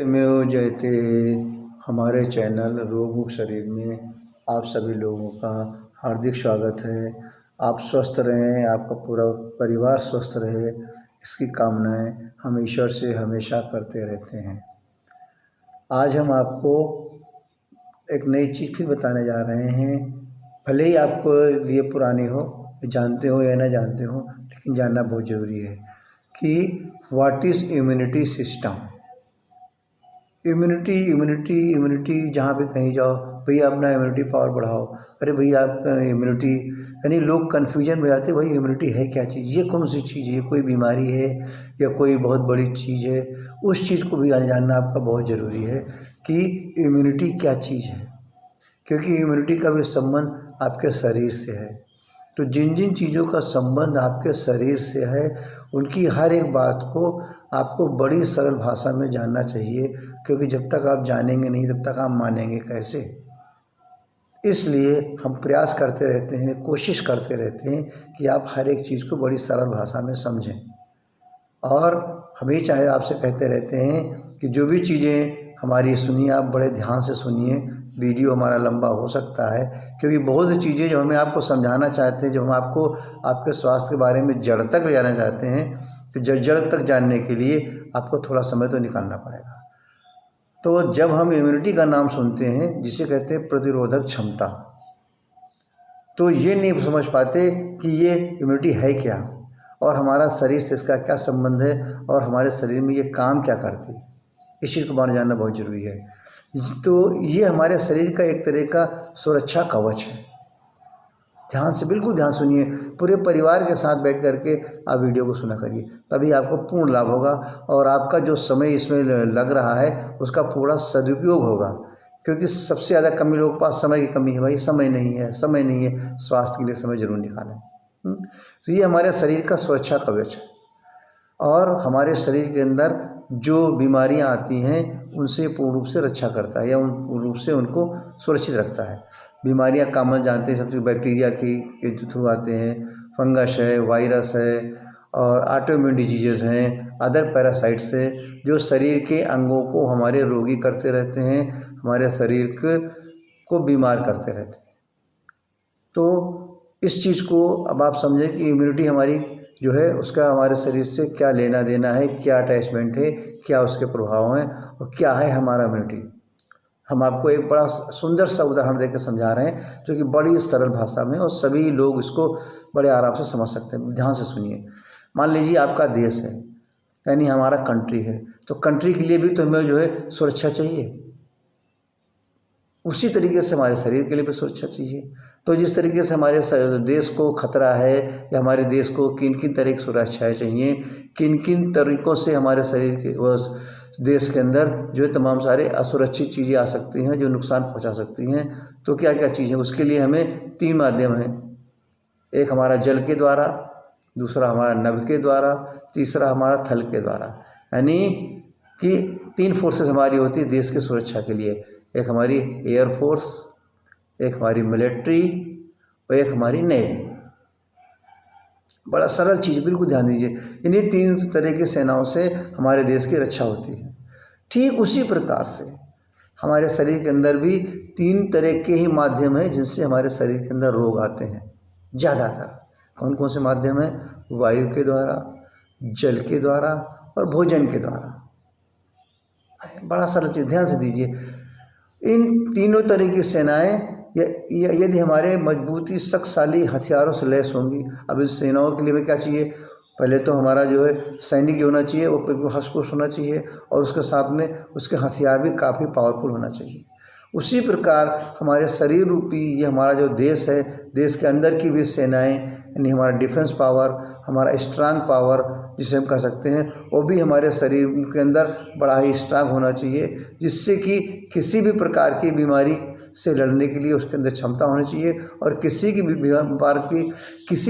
सत्यमेव जयते। हमारे चैनल रोग मुक्त शरीर में आप सभी लोगों का हार्दिक स्वागत है। आप स्वस्थ रहें, आपका पूरा परिवार स्वस्थ रहे, इसकी कामनाएं हम ईश्वर से हमेशा करते रहते हैं। आज हम आपको एक नई चीज़ फिर बताने जा रहे हैं। भले ही आपको लिए पुरानी हो, जानते हो या ना जानते हो, लेकिन जानना बहुत ज़रूरी है कि what is immunity system. Immunity जहाँ पे कहीं जाओ, भैया अपना इम्यूनिटी पावर बढ़ाओ। अरे भैया आपका इम्यूनिटी, यानी लोग कन्फ्यूजन में आते, भाई इम्यूनिटी है क्या चीज़, ये कौन सी चीज़ है, कोई बीमारी है या कोई बहुत बड़ी चीज़ है। उस चीज़ को भी जानना आपका बहुत ज़रूरी है कि इम्यूनिटी क्या चीज़ है, क्योंकि इम्यूनिटी का भी संबंध आपके शरीर से है। तो जिन जिन चीज़ों का संबंध आपके शरीर से है, उनकी हर एक बात को आपको बड़ी सरल भाषा में जानना चाहिए, क्योंकि जब तक आप जानेंगे नहीं तब तक आप मानेंगे कैसे। इसलिए हम प्रयास करते रहते हैं, कोशिश करते रहते हैं कि आप हर एक चीज़ को बड़ी सरल भाषा में समझें। और हमें चाहे आपसे कहते रहते हैं कि जो भी चीज़ें हमारी सुनिए, आप बड़े ध्यान से सुनिए। वीडियो हमारा लंबा हो सकता है, क्योंकि बहुत सी चीज़ें जो हमें आपको समझाना चाहते हैं, जो हम आपको आपके स्वास्थ्य के बारे में जड़ तक ले जाना चाहते हैं, तो जड़ तक जानने के लिए आपको थोड़ा समय तो निकालना पड़ेगा। तो जब हम इम्यूनिटी का नाम सुनते हैं, जिसे कहते हैं प्रतिरोधक क्षमता, तो ये नहीं समझ पाते कि ये इम्यूनिटी है क्या और हमारा शरीर से इसका क्या संबंध है और हमारे शरीर में ये काम क्या करती है। इस चीज़ को बारे में जानना बहुत ज़रूरी है। तो ये हमारे शरीर का एक तरह का सुरक्षा कवच है। ध्यान से, बिल्कुल ध्यान सुनिए, पूरे परिवार के साथ बैठ करके आप वीडियो को सुना करिए, तभी आपको पूर्ण लाभ होगा और आपका जो समय इसमें लग रहा है उसका पूरा सदुपयोग होगा। क्योंकि सबसे ज़्यादा कमी लोगों के पास समय की कमी है, भाई समय नहीं है, स्वास्थ्य के लिए समय जरूर निकालें। तो ये हमारे शरीर का सुरक्षा कवच है और हमारे शरीर के अंदर जो बीमारियां आती हैं उनसे पूर्ण रूप से रक्षा करता है या पूर्ण रूप से उनको सुरक्षित रखता है। बीमारियां कॉमन जानते हैं, सबसे बैक्टीरिया के थ्रू आते हैं, फंगस है, वायरस है और ऑटोइम्यून डिजीजेज हैं, अदर पैरासाइट्स है, जो शरीर के अंगों को हमारे रोगी करते रहते हैं, हमारे शरीर को बीमार करते रहते हैं। तो इस चीज़ को अब आप समझें कि इम्यूनिटी हमारी जो है उसका हमारे शरीर से क्या लेना देना है, क्या अटैचमेंट है, क्या उसके प्रभाव हैं और क्या है हमारा इम्यूनिटी। हम आपको एक बड़ा सुंदर सा उदाहरण देकर समझा रहे हैं, जो कि बड़ी सरल भाषा में और सभी लोग इसको बड़े आराम से समझ सकते हैं। ध्यान से सुनिए। मान लीजिए आपका देश है, यानी हमारा कंट्री है, तो कंट्री के लिए भी तो हमें जो है सुरक्षा चाहिए। उसी तरीके से हमारे शरीर के लिए भी सुरक्षा चाहिए। तो जिस तरीके से हमारे देश को खतरा है या हमारे देश को किन किन तरह की सुरक्षाएँ चाहिए, किन किन तरीक़ों से हमारे शरीर के देश के अंदर जो है तमाम सारे असुरक्षित चीज़ें आ सकती हैं जो नुकसान पहुंचा सकती हैं, तो क्या क्या चीज़ें, उसके लिए हमें 3 माध्यम हैं। एक हमारा जल के द्वारा, दूसरा हमारा नभ के द्वारा, तीसरा हमारा थल के द्वारा। यानी कि 3 फोर्सेस हमारी होती है देश की सुरक्षा के लिए। एक हमारी एयरफोर्स, एक हमारी मिलिट्री और एक हमारी नेवी। बड़ा सरल चीज़, बिल्कुल ध्यान दीजिए। इन्हीं 3 तरह की सेनाओं से हमारे देश की रक्षा होती है। ठीक उसी प्रकार से हमारे शरीर के अंदर भी 3 तरह के ही माध्यम हैं जिनसे हमारे शरीर के अंदर रोग आते हैं ज़्यादातर। कौन कौन से माध्यम हैं? वायु के द्वारा, जल के द्वारा और भोजन के द्वारा। बड़ा सरल चीज़, ध्यान से दीजिए। इन तीनों तरह की सेनाएं यदि हमारे मजबूती शक्तिशाली हथियारों से लैस होंगी। अब इस सेनाओं के लिए हमें क्या चाहिए? पहले तो हमारा जो है सैनिक होना चाहिए, वो बिल्कुल हष्ट-पुष्ट होना चाहिए और उसके साथ में उसके हथियार भी काफ़ी पावरफुल होना चाहिए। उसी प्रकार हमारे शरीर रूपी ये हमारा जो देश है, देश के अंदर की भी सेनाएं, यानी हमारा डिफेंस पावर, हमारा स्ट्रांग पावर जिसे हम कह सकते हैं, वो भी हमारे शरीर के अंदर बड़ा ही स्ट्रांग होना चाहिए, जिससे कि किसी भी प्रकार की बीमारी से लड़ने के लिए उसके अंदर क्षमता होनी चाहिए। और किसी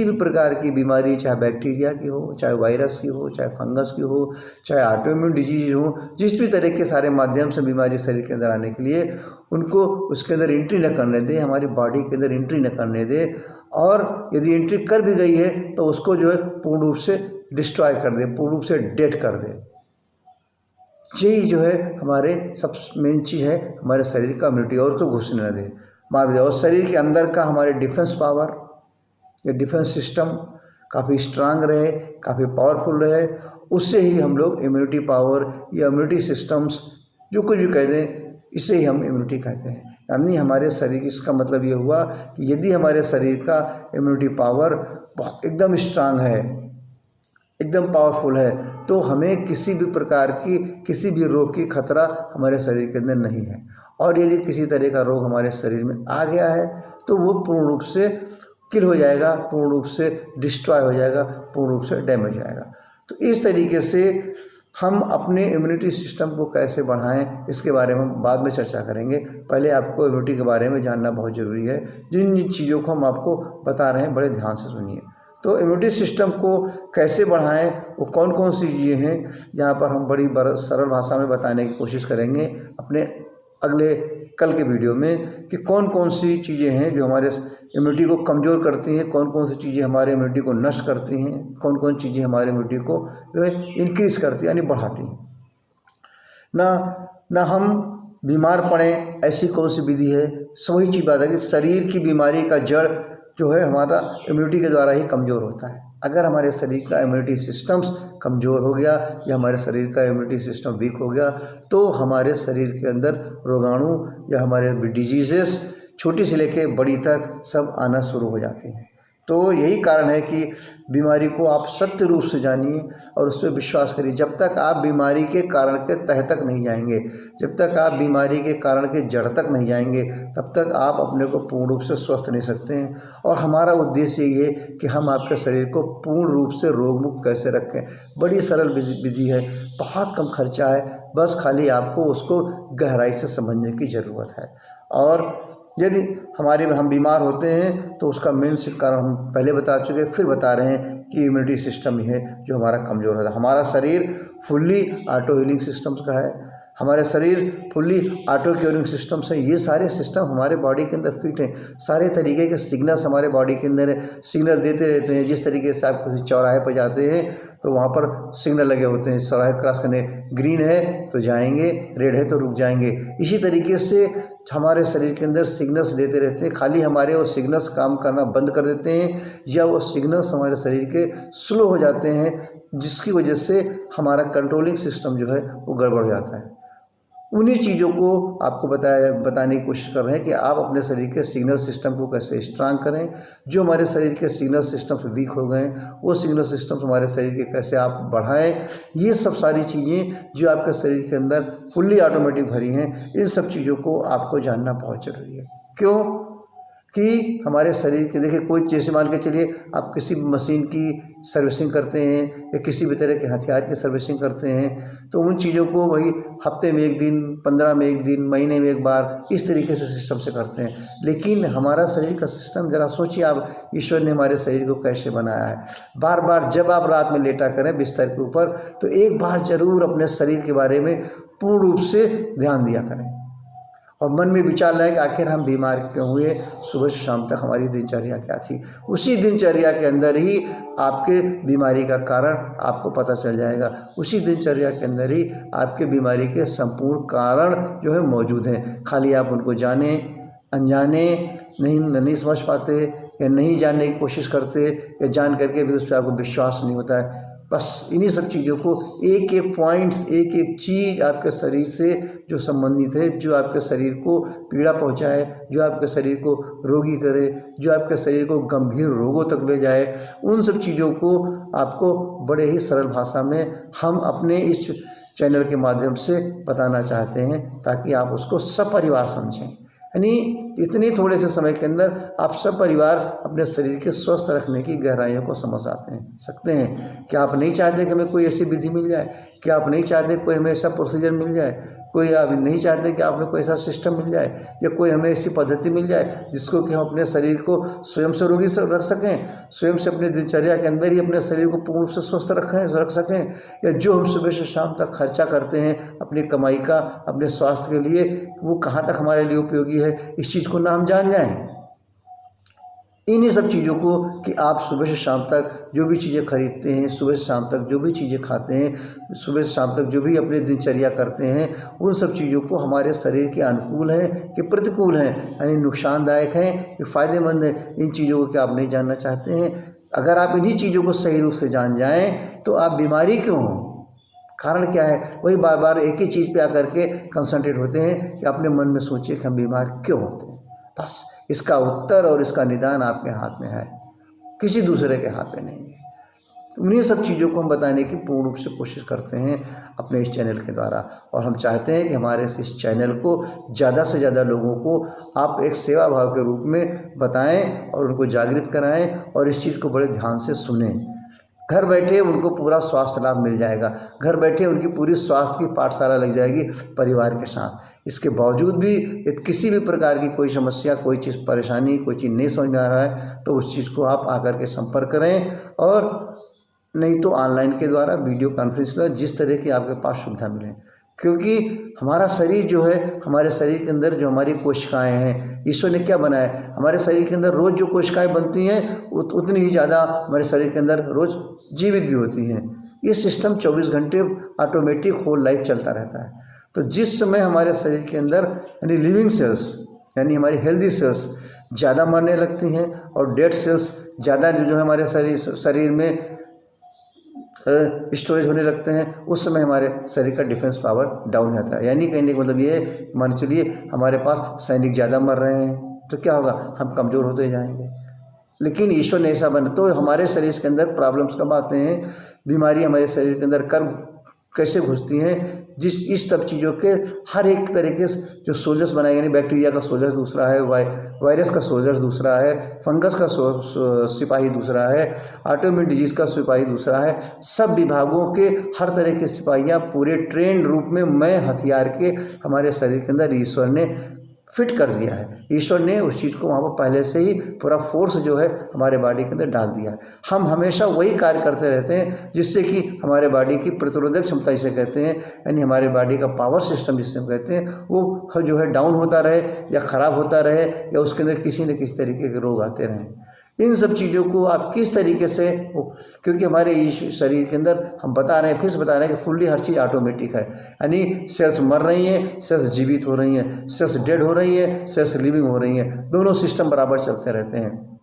भी प्रकार की बीमारी, चाहे बैक्टीरिया की हो, चाहे वायरस की हो, चाहे फंगस की हो, चाहे ऑटोइम्यून डिजीज हो, जिस भी तरह के सारे माध्यम से बीमारी शरीर के अंदर आने के लिए उनको उसके अंदर एंट्री न करने दे, हमारी बॉडी के अंदर एंट्री न करने दे। और यदि एंट्री कर भी गई है तो उसको जो है पूर्ण रूप से डिस्ट्रॉय कर दे, पूर्ण रूप से डेड कर दे। यही जो है हमारे सब मेन चीज़ है, हमारे शरीर का इम्यूनिटी, और को घुसने न दे मार दिया। और शरीर के अंदर का हमारे डिफेंस पावर, ये डिफेंस सिस्टम काफ़ी स्ट्रांग रहे, काफ़ी पावरफुल रहे, उससे ही हम लोग इम्यूनिटी पावर या इम्यूनिटी सिस्टम्स जो कुछ भी कह दें, इसे ही हम इम्यूनिटी कहते हैं। यानी हमारे शरीर, इसका मतलब ये हुआ कि यदि हमारे शरीर का इम्यूनिटी पावर एकदम स्ट्रांग है, एकदम पावरफुल है, तो हमें किसी भी प्रकार की, किसी भी रोग की खतरा हमारे शरीर के अंदर नहीं है। और यदि किसी तरह का रोग हमारे शरीर में आ गया है तो वो पूर्ण रूप से किल हो जाएगा, पूर्ण रूप से डिस्ट्रॉय हो जाएगा, पूर्ण रूप से डैमेज हो जाएगा। तो इस तरीके से हम अपने इम्यूनिटी सिस्टम को कैसे बढ़ाएं, इसके बारे में हम बाद में चर्चा करेंगे। पहले आपको इम्यूनिटी के बारे में जानना बहुत ज़रूरी है। जिन जिन चीज़ों को हम आपको बता रहे हैं, बड़े ध्यान से सुनिए। तो इम्यूनिटी सिस्टम को कैसे बढ़ाएं, वो कौन कौन सी चीज़ें हैं, यहाँ पर हम बड़ी सरल भाषा में बताने की कोशिश करेंगे अपने अगले कल के वीडियो में, कि कौन कौन सी चीज़ें हैं जो हमारे इम्यूनिटी को कमज़ोर करती हैं, कौन कौन सी चीज़ें हमारे इम्यूनिटी को नष्ट करती हैं, कौन कौन चीज़ें हमारे इम्यूनिटी को जो है इंक्रीज़ करती है, यानी बढ़ाती हैं। ना हम बीमार पड़ें, ऐसी कौन सी विधि है। वही चीज़ बात है कि शरीर की बीमारी का जड़ जो है हमारा इम्यूनिटी के द्वारा ही कमज़ोर होता है। अगर हमारे शरीर का इम्यूनिटी सिस्टम्स कमज़ोर हो गया या हमारे शरीर का इम्यूनिटी सिस्टम वीक हो गया, तो हमारे शरीर के अंदर रोगाणु या हमारे डिजीजेस छोटी से लेके बड़ी तक सब आना शुरू हो जाते हैं। तो यही कारण है कि बीमारी को आप सत्य रूप से जानिए और उस पर विश्वास करिए। जब तक आप बीमारी के कारण के तह तक नहीं जाएंगे, जब तक आप बीमारी के कारण के जड़ तक नहीं जाएंगे, तब तक आप अपने को पूर्ण रूप से स्वस्थ नहीं सकते हैं। और हमारा उद्देश्य ये कि हम आपके शरीर को पूर्ण रूप से रोग मुक्त कैसे रखें। बड़ी सरल विधि है, बहुत कम खर्चा है, बस खाली आपको उसको गहराई से समझने की ज़रूरत है। और यदि हम बीमार होते हैं तो उसका मेन कारण हम पहले बता चुके, फिर बता रहे हैं कि इम्यूनिटी सिस्टम ही है जो हमारा कमज़ोर होता है। हमारा शरीर फुल्ली ऑटो हीलिंग सिस्टम्स का है, हमारे शरीर फुल्ली ऑटो क्योरिंग सिस्टम से, ये सारे सिस्टम हमारे बॉडी के अंदर फिट हैं। सारे तरीके के सिग्नल्स हमारे बॉडी के अंदर सिग्नल देते रहते हैं। जिस तरीके से आप किसी चौराहे पर जाते हैं तो वहाँ पर सिग्नल लगे होते हैं, चौराहे क्रॉस करने, ग्रीन है तो जाएंगे, रेड है तो रुक जाएंगे। इसी तरीके से हमारे शरीर के अंदर सिग्नल्स देते रहते हैं। खाली हमारे वो सिग्नल्स काम करना बंद कर देते हैं या वो सिग्नल्स हमारे शरीर के स्लो हो जाते हैं, जिसकी वजह से हमारा कंट्रोलिंग सिस्टम जो है वो गड़बड़ हो जाता है। उन्हीं चीज़ों को आपको बताने की कोशिश कर रहे हैं कि आप अपने शरीर के सिग्नल सिस्टम को कैसे स्ट्रांग करें। जो हमारे शरीर के सिग्नल सिस्टम्स वीक हो गए, वो सिग्नल सिस्टम्स हमारे शरीर के कैसे आप बढ़ाएं। ये सब सारी चीज़ें जो आपके शरीर के अंदर फुल्ली ऑटोमेटिक भरी हैं, इन सब चीज़ों को आपको जानना बहुत ज़रूरी है। क्यों कि हमारे शरीर के, देखिए कोई जैसे मान के चलिए आप किसी मशीन की सर्विसिंग करते हैं या किसी भी तरह के हथियार की सर्विसिंग करते हैं, तो उन चीज़ों को वही हफ्ते में एक दिन, 15 में एक दिन, महीने में एक बार, इस तरीके से सिस्टम से करते हैं। लेकिन हमारा शरीर का सिस्टम, ज़रा सोचिए आप, ईश्वर ने हमारे शरीर को कैसे बनाया है। बार बार जब आप रात में लेटा करें बिस्तर के ऊपर, तो एक बार ज़रूर अपने शरीर के बारे में पूर्ण रूप से ध्यान दिया करें और मन में विचार लाएं कि आखिर हम बीमार क्यों हुए, सुबह से शाम तक हमारी दिनचर्या क्या थी। उसी दिनचर्या के अंदर ही आपके बीमारी का कारण आपको पता चल जाएगा। उसी दिनचर्या के अंदर ही आपके बीमारी के संपूर्ण कारण जो है मौजूद हैं। खाली आप उनको जाने अनजाने नहीं समझ पाते या नहीं जानने की कोशिश करते, या जान करके भी उस पर आपको विश्वास नहीं होता है। बस इन्हीं सब चीज़ों को, एक एक पॉइंट्स, एक एक चीज़ आपके शरीर से जो संबंधित है, जो आपके शरीर को पीड़ा पहुंचाए, जो आपके शरीर को रोगी करे, जो आपके शरीर को गंभीर रोगों तक ले जाए, उन सब चीज़ों को आपको बड़े ही सरल भाषा में हम अपने इस चैनल के माध्यम से बताना चाहते हैं, ताकि आप उसको सपरिवार समझें। यानी इतने थोड़े से समय के अंदर आप सब परिवार अपने शरीर के स्वस्थ रखने की गहराइयों को समझ सकते हैं। क्या आप नहीं चाहते कि हमें कोई ऐसी विधि मिल जाए? क्या आप नहीं चाहते कोई हमें ऐसा प्रोसीजर मिल जाए? कोई आप नहीं चाहते कि आप में कोई ऐसा सिस्टम मिल जाए, या कोई हमें ऐसी पद्धति मिल जाए जिसको कि हम अपने शरीर को स्वयं से रोगी रख सकें, स्वयं से अपने दिनचर्या के अंदर ही अपने शरीर को पूर्ण रूप से स्वस्थ रख सकें? या जो हम सुबह से शाम तक खर्चा करते हैं अपनी कमाई का, अपने स्वास्थ्य के लिए, वो कहाँ तक हमारे लिए उपयोगी है, इस चीज़ को ना हम जान जाएं। इन्हीं सब चीज़ों को कि आप सुबह से शाम तक जो भी चीज़ें खरीदते हैं, सुबह से शाम तक जो भी चीज़ें खाते हैं, सुबह से शाम तक जो भी अपने दिनचर्या करते हैं, उन सब चीज़ों को हमारे शरीर के अनुकूल हैं कि प्रतिकूल हैं, यानी नुकसानदायक हैं कि फ़ायदेमंद हैं, इन चीज़ों को क्या आप नहीं जानना चाहते हैं? अगर आप इन्हीं चीज़ों को सही रूप से जान जाएँ तो आप बीमारी क्यों हो? कारण क्या है? वही बार बार एक ही चीज़ पे आकर के कंसंट्रेट होते हैं कि अपने मन में सोचिए कि हम बीमार क्यों होते हैं। बस इसका उत्तर और इसका निदान आपके हाथ में है, किसी दूसरे के हाथ में नहीं है। तो उन्हीं सब चीज़ों को हम बताने की पूर्ण रूप से कोशिश करते हैं अपने इस चैनल के द्वारा, और हम चाहते हैं कि हमारे इस चैनल को ज़्यादा से ज़्यादा लोगों को आप एक सेवा भाव के रूप में बताएं और उनको जागृत कराएं और इस चीज़ को बड़े ध्यान से सुनें। घर बैठे उनको पूरा स्वास्थ्य लाभ मिल जाएगा, घर बैठे उनकी पूरी स्वास्थ्य की पाठशाला लग जाएगी परिवार के साथ। इसके बावजूद भी किसी भी प्रकार की कोई समस्या, कोई चीज़ परेशानी, कोई चीज़ नहीं समझ में आ रहा है तो उस चीज़ को आप आकर के संपर्क करें, और नहीं तो ऑनलाइन के द्वारा वीडियो कॉन्फ्रेंस के द्वारा, जिस तरह की आपके पास सुविधा मिले। क्योंकि हमारा शरीर जो है, हमारे शरीर के अंदर जो हमारी कोशिकाएं हैं, ईश्वर ने क्या बनाया है, हमारे शरीर के अंदर रोज़ जो कोशिकाएं बनती हैं उतनी ही ज़्यादा हमारे शरीर के अंदर रोज़ जीवित भी होती हैं। ये सिस्टम 24 घंटे ऑटोमेटिक होल लाइफ चलता रहता है। तो जिस समय हमारे शरीर के अंदर यानी लिविंग सेल्स यानी हमारी हेल्दी सेल्स ज़्यादा मरने लगती हैं और डेड सेल्स ज़्यादा जो है हमारे शरीर में स्टोरेज होने लगते हैं, उस समय हमारे शरीर का डिफेंस पावर डाउन जाता है। यानी कहने का मतलब ये है, मान चलिए हमारे पास सैनिक ज़्यादा मर रहे हैं तो क्या होगा, हम कमज़ोर होते जाएंगे। लेकिन ईश्वर ने ऐसा बना, तो हमारे शरीर के अंदर प्रॉब्लम्स कब आते हैं, बीमारी हमारे शरीर के अंदर कब कैसे घुसती हैं, इस सब चीज़ों के हर एक तरीके से जो सोल्जर्स बनाए, यानी बैक्टीरिया का सोल्जर दूसरा है, वायरस का सोल्जर दूसरा है, फंगस का सिपाही दूसरा है, ऑटोइम्यून डिजीज़ का सिपाही दूसरा है। सब विभागों के हर तरह के सिपाहियाँ पूरे ट्रेंड रूप में मैं हथियार के हमारे शरीर के अंदर ईश्वर ने फिट कर दिया है। ईश्वर ने उस चीज़ को वहाँ पर पहले से ही पूरा फोर्स जो है हमारे बॉडी के अंदर डाल दिया है। हम हमेशा वही कार्य करते रहते हैं जिससे कि हमारे बॉडी की प्रतिरोधक क्षमता जिसे कहते हैं, यानी हमारे बॉडी का पावर सिस्टम जिसे हम कहते हैं, वो जो है डाउन होता रहे या ख़राब होता रहे या उसके अंदर किसी न किसी तरीके के रोग आते रहें। इन सब चीज़ों को आप किस तरीके से, क्योंकि हमारे शरीर के अंदर हम बता रहे हैं, फिर से बता रहे हैं कि फुल्ली हर चीज़ ऑटोमेटिक है, यानी सेल्स मर रही हैं, सेल्स जीवित हो रही हैं, सेल्स डेड हो रही हैं, सेल्स लिविंग हो रही हैं, दोनों सिस्टम बराबर चलते रहते हैं।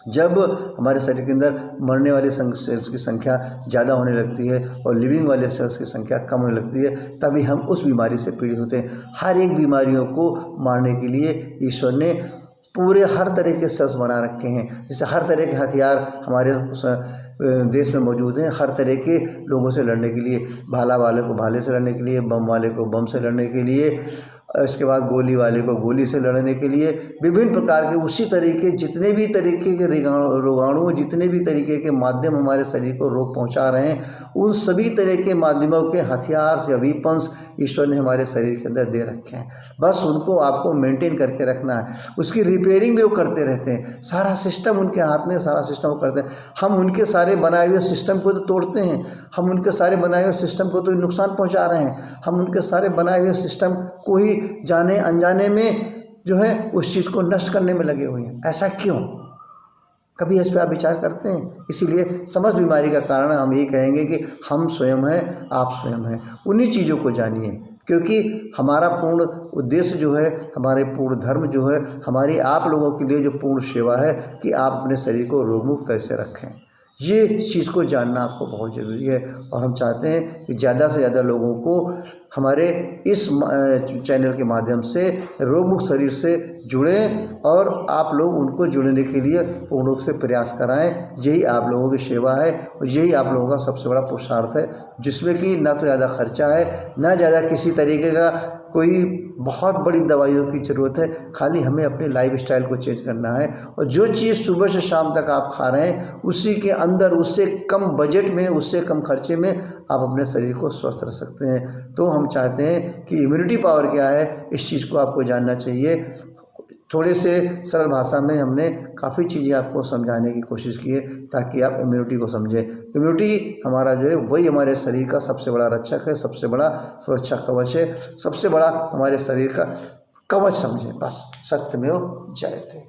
जब हमारे शरीर के अंदर मरने वाले सेल्स की संख्या ज़्यादा होने लगती है और लिविंग वाले सेल्स की संख्या कम होने लगती है, तभी हम उस बीमारी से पीड़ित होते हैं। हर एक बीमारियों को मारने के लिए ईश्वर ने पूरे हर तरह के सेल्स बना रखे हैं, जैसे हर तरह के हथियार हमारे देश में मौजूद हैं, हर तरह के लोगों से लड़ने के लिए, भाला वाले को भाले से लड़ने के लिए, बम वाले को बम से लड़ने के लिए, इसके बाद गोली वाले को गोली से लड़ने के लिए, विभिन्न प्रकार के उसी तरीके जितने भी तरीके के रोगाणु, जितने भी तरीके के माध्यम हमारे शरीर को रोग पहुंचा रहे हैं, उन सभी तरह के माध्यमों के हथियार या वीपन्स ईश्वर ने हमारे शरीर के अंदर दे रखे हैं। बस उनको आपको मेंटेन करके रखना है, उसकी रिपेयरिंग भी वो करते रहते हैं, सारा सिस्टम उनके हाथ में, सारा सिस्टम वो करते हैं। हम उनके सारे बनाए हुए सिस्टम को तो तोड़ते हैं, हम उनके सारे बनाए हुए सिस्टम को तो नुकसान पहुँचा रहे हैं, हम उनके सारे बनाए हुए सिस्टम को ही जाने अनजाने में जो है उस चीज़ को नष्ट करने में लगे हुए हैं। ऐसा क्यों, कभी इस पर आप विचार करते हैं? इसीलिए समस्त बीमारी का कारण हम ये कहेंगे कि हम स्वयं हैं, आप स्वयं हैं। उन्हीं चीज़ों को जानिए, क्योंकि हमारा पूर्ण उद्देश्य जो है, हमारे पूर्ण धर्म जो है, हमारी आप लोगों के लिए जो पूर्ण सेवा है कि आप अपने शरीर को रोगमुक्त कैसे रखें, ये चीज़ को जानना आपको बहुत ज़रूरी है। और हम चाहते हैं कि ज़्यादा से ज़्यादा लोगों को हमारे इस चैनल के माध्यम से रोगमुक्त शरीर से जुड़ें और आप लोग उनको जुड़ने के लिए पूर्ण रूप से प्रयास कराएं। यही आप लोगों की सेवा है और यही आप लोगों का सबसे बड़ा पुरुषार्थ है, जिसमें कि ना तो ज़्यादा खर्चा है, ना ज़्यादा किसी तरीके का कोई बहुत बड़ी दवाइयों की ज़रूरत है। खाली हमें अपने लाइफस्टाइल को चेंज करना है और जो चीज़ सुबह से शाम तक आप खा रहे हैं उसी के अंदर, उससे कम बजट में, उससे कम खर्चे में आप अपने शरीर को स्वस्थ रख सकते हैं। तो हम चाहते हैं कि इम्यूनिटी पावर क्या है, इस चीज़ को आपको जानना चाहिए। थोड़े से सरल भाषा में हमने काफ़ी चीज़ें आपको समझाने की कोशिश की है ताकि आप इम्यूनिटी को समझें। इम्यूनिटी हमारा जो है वही हमारे शरीर का सबसे बड़ा रक्षक है, सबसे बड़ा सुरक्षा कवच है, सबसे बड़ा हमारे शरीर का कवच समझें। बस सत्यमेव जयते।